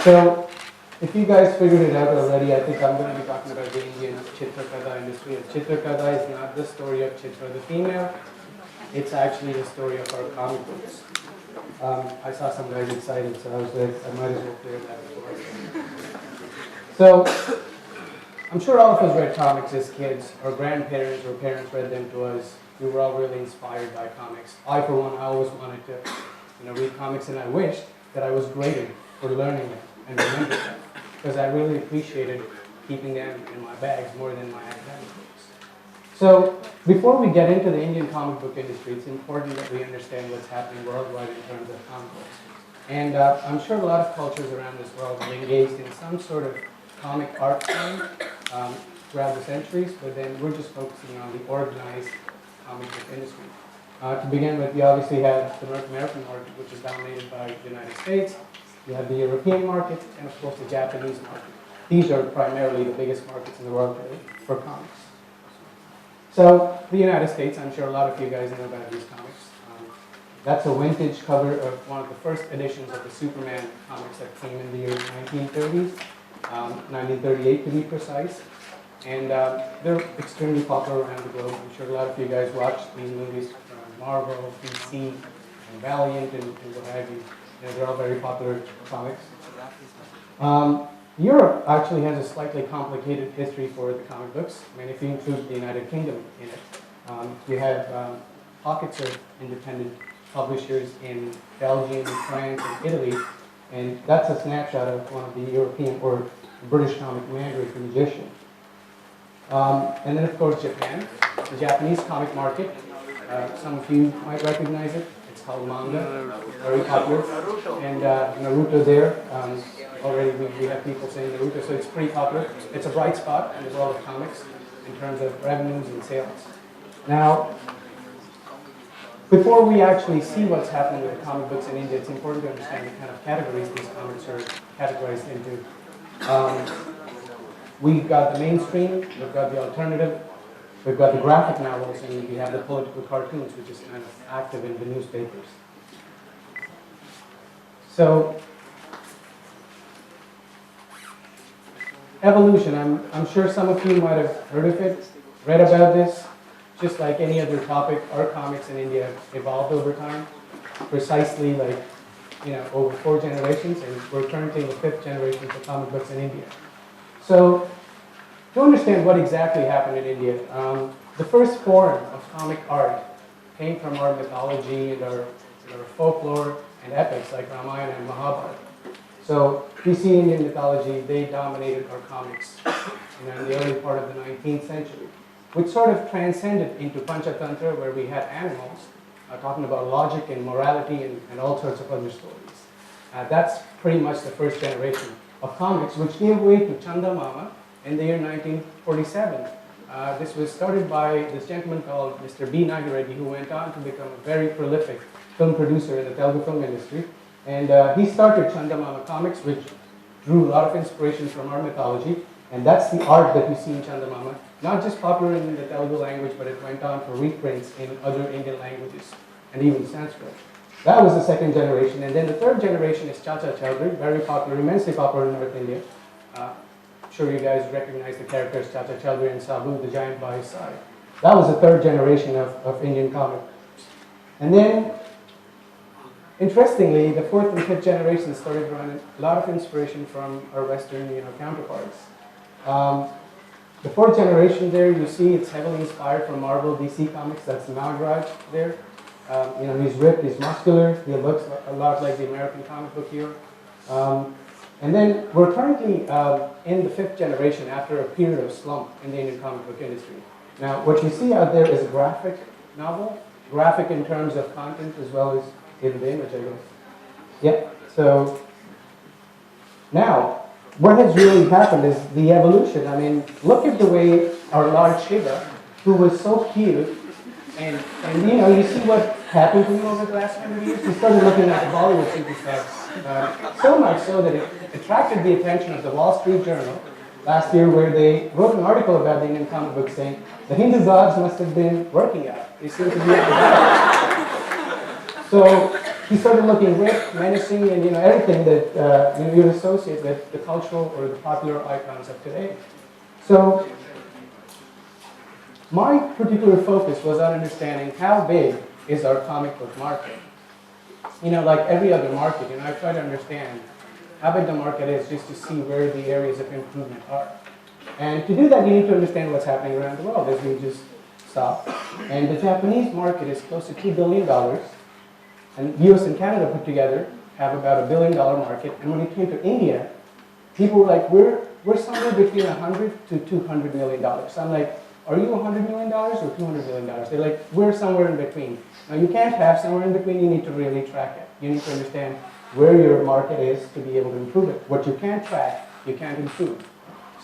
So, if you guys figured it out already, I think I'm going to be talking about the Indian Chitrakatha industry. And Chitrakatha is not the story of Chitra the female, it's actually the story of our comic books. I saw some guys excited, so I was like, I might as well clear that before I start. So, I'm sure all of us read comics as kids, or grandparents or parents read them to us. We were all really inspired by comics. I, for one, I always wanted to read comics, and I wished that I was graded for learning them and remembering them, because I really appreciated keeping them in my bags more than my academic books. So before we get into the Indian comic book industry, it's important that we understand what's happening worldwide in terms of comic books. And I'm sure a lot of cultures around this world have engaged in some sort of comic art form throughout the centuries, but then we're just focusing on the organized comic book industry. To begin with, you obviously have the North American market, which is dominated by the United States. You have the European market, and of course the Japanese market. These are primarily the biggest markets in the world today for comics. So, the United States, I'm sure a lot of you guys know about these comics. That's a vintage cover of one of the first editions of the Superman comics that came in the year 1930s, 1938 to be precise. And they're extremely popular around the globe. I'm sure a lot of you guys watch these movies from Marvel, DC, and Valiant, and what have you. They're all very popular comics. Europe actually has a slightly complicated history for the comic books. I mean, if you include the United Kingdom in it. You have pockets of independent publishers in Belgium, France, and Italy, and that's a snapshot of one of the European or British comic mandarin, the Magician. And then, of course, Japan, the Japanese comic market. Some of you might recognize it. It's called manga, very popular. And Naruto there, already we have people saying Naruto, so it's pretty popular. It's a bright spot in the world of comics in terms of revenues and sales. Now, before we actually see what's happening with the comic books in India, it's important to understand the kind of categories these comics are categorized into. We've got the mainstream, we've got the alternative, we've got the graphic novels, and we have the political cartoons, which is kind of active in the newspapers. So, evolution, I'm sure some of you might have heard of it, read about this. Just like any other topic, our comics in India have evolved over time, precisely like, over 4 generations, and we're currently in the 5th generation for comic books in India. So, to understand what exactly happened in India, the first form of comic art came from our mythology and our folklore and epics like Ramayana and Mahabharata. So, we see Indian mythology, they dominated our comics in the early part of the 19th century, which sort of transcended into Panchatantra, where we had animals talking about logic and morality and all sorts of other stories. That's pretty much the first generation of comics, which gave way to Chanda Mama in the year 1947. This was started by this gentleman called Mr. B. Nagireddy, who went on to become a very prolific film producer in the Telugu film industry. And he started Chanda Mama Comics, which drew a lot of inspiration from our mythology. And that's the art that you see in Chanda Mama. Not just popular in the Telugu language, but it went on for reprints in other Indian languages, and even Sanskrit. That was the second generation. And then the third generation is Chacha Chaudhary, very popular, immensely popular in North India. I'm sure you guys recognize the characters Chacha Chaudhary and Sabu, the giant by his side. That was the third generation of Indian comic. And then, interestingly, the 4th and 5th generation started drawing a lot of inspiration from our Western counterparts. The 4th generation there, you see it's heavily inspired from Marvel, DC Comics. That's Nagraj there. He's ripped, he's muscular, he looks a lot like the American comic book hero. And then we're currently in the 5th generation after a period of slump in the Indian comic book industry. Now, what you see out there is a graphic novel, graphic in terms of content as well as in the image, I guess. Yeah, so now, what has really happened is the evolution. I mean, look at the way our Lord Shiva, who was so cute, and you see what happened to him over the last 100 years? He started looking at the Bollywood superstars. So much so that it attracted the attention of the Wall Street Journal last year, where they wrote an article about the Indian comic book saying, the Hindu gods must have been working out. They seem to be on diet. So, he started looking rich, menacing, and everything that you would associate with the cultural or the popular icons of today. So my particular focus was on understanding how big is our comic book market. Like every other market, I try to understand how big the market is just to see where the areas of improvement are. And to do that, you need to understand what's happening around the world, as we just saw. And the Japanese market is close to $2 billion, and US and Canada put together have about $1 billion market. And when it came to India, people were like, we're somewhere between $100 to $200 million. So I'm like, are you $100 million or $200 million? They're like, we're somewhere in between. Now you can't have somewhere in between, you need to really track it. You need to understand where your market is to be able to improve it. What you can't track, you can't improve.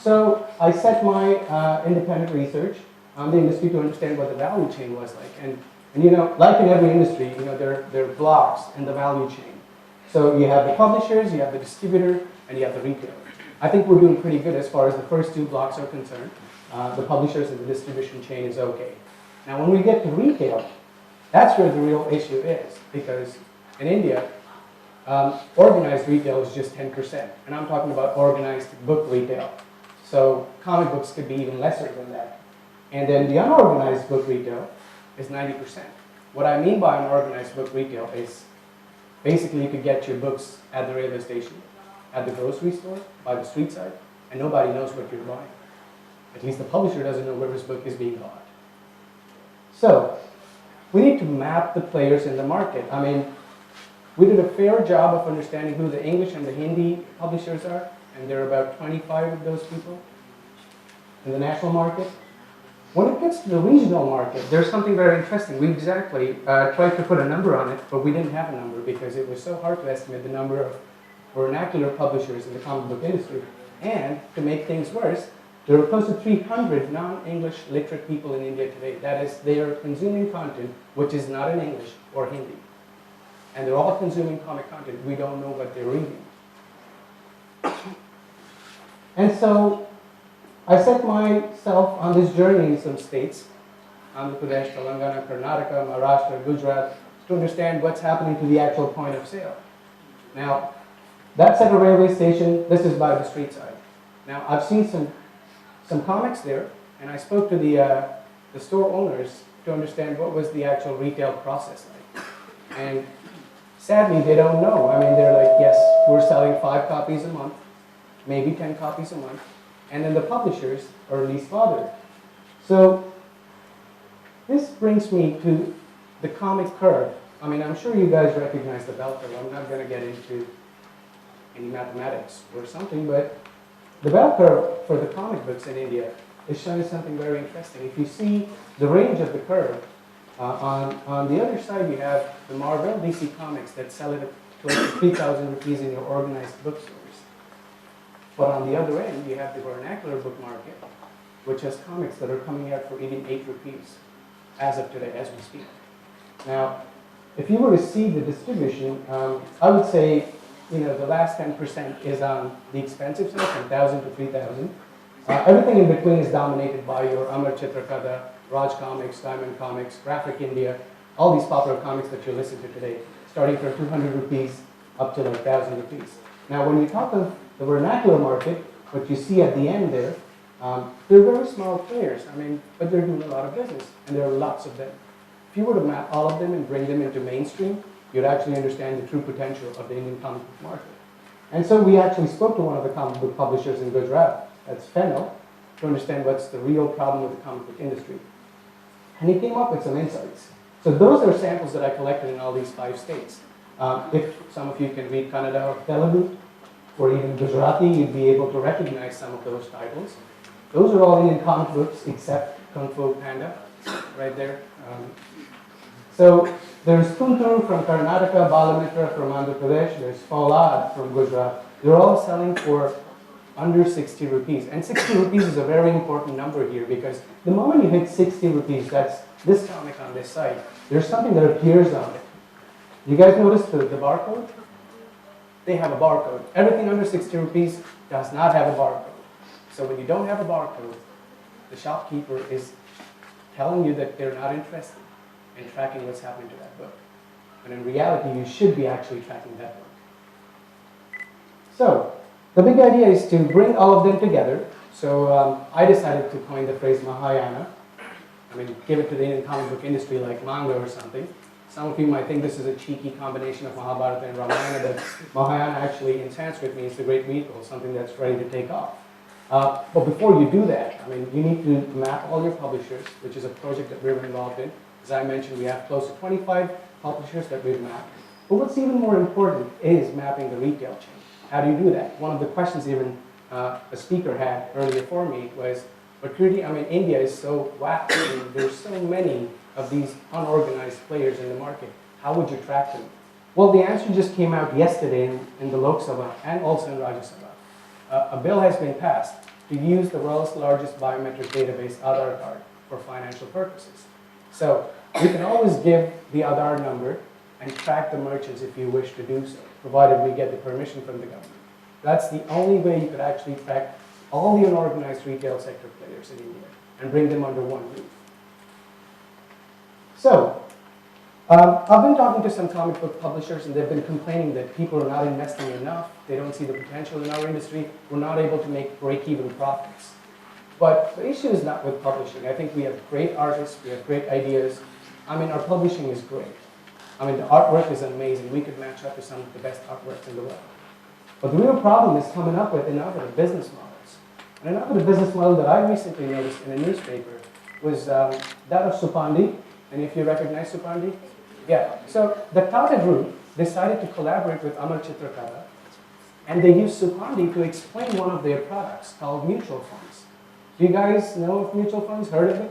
So I set my independent research on the industry to understand what the value chain was like. And like in every industry, there are blocks in the value chain. So you have the publishers, you have the distributor, and you have the retailer. I think we're doing pretty good as far as the first two blocks are concerned. The publishers and the distribution chain is okay. Now when we get to retail, that's where the real issue is, because in India, organized retail is just 10%, and I'm talking about organized book retail. So comic books could be even lesser than that. And then the unorganized book retail is 90%. What I mean by unorganized book retail is basically you could get your books at the railway station, at the grocery store, by the street side, and nobody knows what you're buying. At least the publisher doesn't know where his book is being bought. So we need to map the players in the market. I mean, we did a fair job of understanding who the English and the Hindi publishers are, and there are about 25 of those people in the national market. When it gets to the regional market, there's something very interesting. We exactly tried to put a number on it, but we didn't have a number because it was so hard to estimate the number of vernacular publishers in the comic book industry. And to make things worse, there are close to 300 non-English literate people in India today. That is, they are consuming content which is not in English or Hindi. And they're all consuming comic content. We don't know what they're reading. And so I set myself on this journey in some states, Andhra Pradesh, Telangana, Karnataka, Maharashtra, Gujarat, to understand what's happening to the actual point of sale. Now, that's at a railway station. This is by the street side. Now, I've seen some comics there, and I spoke to the store owners to understand what was the actual retail process like. And sadly, they don't know. I mean, they're like, yes, we're selling 5 copies a month, maybe 10 copies a month, and then the publishers are least bothered. So this brings me to the comic curve. I mean, I'm sure you guys recognize the bell curve. I'm not going to get into any mathematics or something, but the bell curve for the comic books in India is showing something very interesting. If you see the range of the curve, on the other side you have the Marvel DC comics that sell it at close to 3,000 rupees in your organized bookstores. But on the other end, you have the vernacular book market, which has comics that are coming out for even 8 rupees as of today, as we speak. Now, if you were to see the distribution, I would say, the last 10% is on the expensive side, from 1,000 to 3,000. Everything in between is dominated by your Amar Chitrakada, Raj Comics, Diamond Comics, Graphic India, all these popular comics that you listen to today, starting from 200 rupees up to like 1,000 rupees. Now, when you talk of the vernacular market, what you see at the end there, they're very small players, but they're doing a lot of business, and there are lots of them. If you were to map all of them and bring them into mainstream, you'd actually understand the true potential of the Indian comic book market. And so we actually spoke to one of the comic book publishers in Gujarat, that's Fennel, to understand what's the real problem with the comic book industry. And he came up with some insights. So those are samples that I collected in all these 5 states. If some of you can read Kannada or Telugu, or even Gujarati, you'd be able to recognize some of those titles. Those are all Indian comic books except Kung Fu Panda, right there. So there's Kuntur from Karnataka, Balamitra from Andhra Pradesh, there's Faulad from Gujarat. They're all selling for under 60 rupees. And 60 rupees is a very important number here, because the moment you hit 60 rupees, that's this comic on this side, there's something that appears on it. You guys notice the barcode? They have a barcode. Everything under 60 rupees does not have a barcode. So when you don't have a barcode, the shopkeeper is telling you that they're not interested in tracking what's happening to that book. And in reality, you should be actually tracking that work. So the big idea is to bring all of them together. So I decided to coin the phrase Mahayana. I mean, give it to the Indian comic book industry like manga or something. Some of you might think this is a cheeky combination of Mahabharata and Ramayana, but Mahayana actually in Sanskrit means the great vehicle, something that's ready to take off. But before you do that, I mean, you need to map all your publishers, which is a project that we're involved in. As I mentioned, we have close to 25 publishers that we've mapped. But what's even more important is mapping the retail chain. How do you do that? One of the questions even a speaker had earlier for me was, but Kiriti, I mean, India is so vast, I mean, there's so many of these unorganized players in the market. How would you track them? Well, the answer just came out yesterday in the Lok Sabha and also in Rajya Sabha. A bill has been passed to use the world's largest biometric database, Aadhaar card, for financial purposes. So you can always give the Aadhaar number and track the merchants if you wish to do so, provided we get the permission from the government. That's the only way you could actually track all the unorganized retail sector players in India and bring them under one roof. So, I've been talking to some comic book publishers and they've been complaining that people are not investing enough, they don't see the potential in our industry, we're not able to make break-even profits. But the issue is not with publishing. I think we have great artists, we have great ideas. I mean, our publishing is great. I mean, the artwork is amazing. We could match up to some of the best artworks in the world. But the real problem is coming up with innovative business models. An innovative business model that I recently noticed in a newspaper was that of Supandi. And if you recognize Supandi? Yeah. So the Tata Group decided to collaborate with Amar Chitrakala, and they used Supandi to explain one of their products called mutual funds. Do you guys know of mutual funds? Heard of them?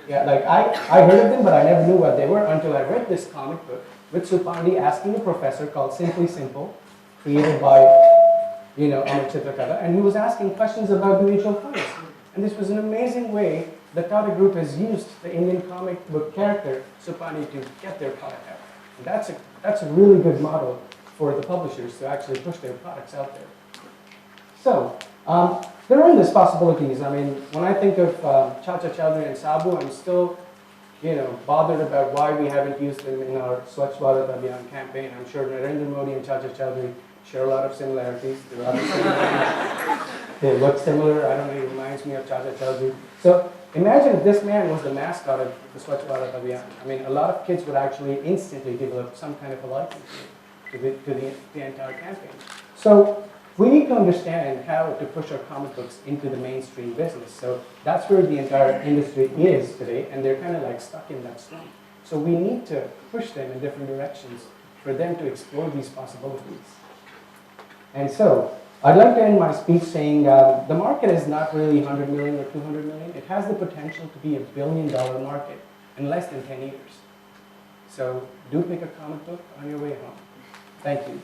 Yeah, like I heard of them, but I never knew what they were until I read this comic book with Supandi asking a professor called Simply Simple, created by, Amar Chitrakala, and he was asking questions about the mutual funds. And this was an amazing way the Tata Group has used the Indian comic book character, Supandi, to get their product out. And that's a really good model for the publishers to actually push their products out there. So, there are endless possibilities. I mean, when I think of Chacha Chaudhary and Sabu, I'm still, bothered about why we haven't used them in our Swachh Bharat Abhiyan campaign. I'm sure Narendra Modi and Chacha Chaudhary share a lot of similarities. There are other similarities. They look similar. I don't know, it reminds me of Chacha Chaudhary. So imagine if this man was the mascot of the Swachh Bharat Abhiyan. I mean, a lot of kids would actually instantly develop some kind of a liking to the entire campaign. So we need to understand how to push our comic books into the mainstream business. So that's where the entire industry is today, and they're kind of like stuck in that slump. So we need to push them in different directions for them to explore these possibilities. And so I'd like to end my speech saying the market is not really 100 million or 200 million. It has the potential to be $1 billion market in less than 10 years. So do pick a comic book on your way home. Thank you.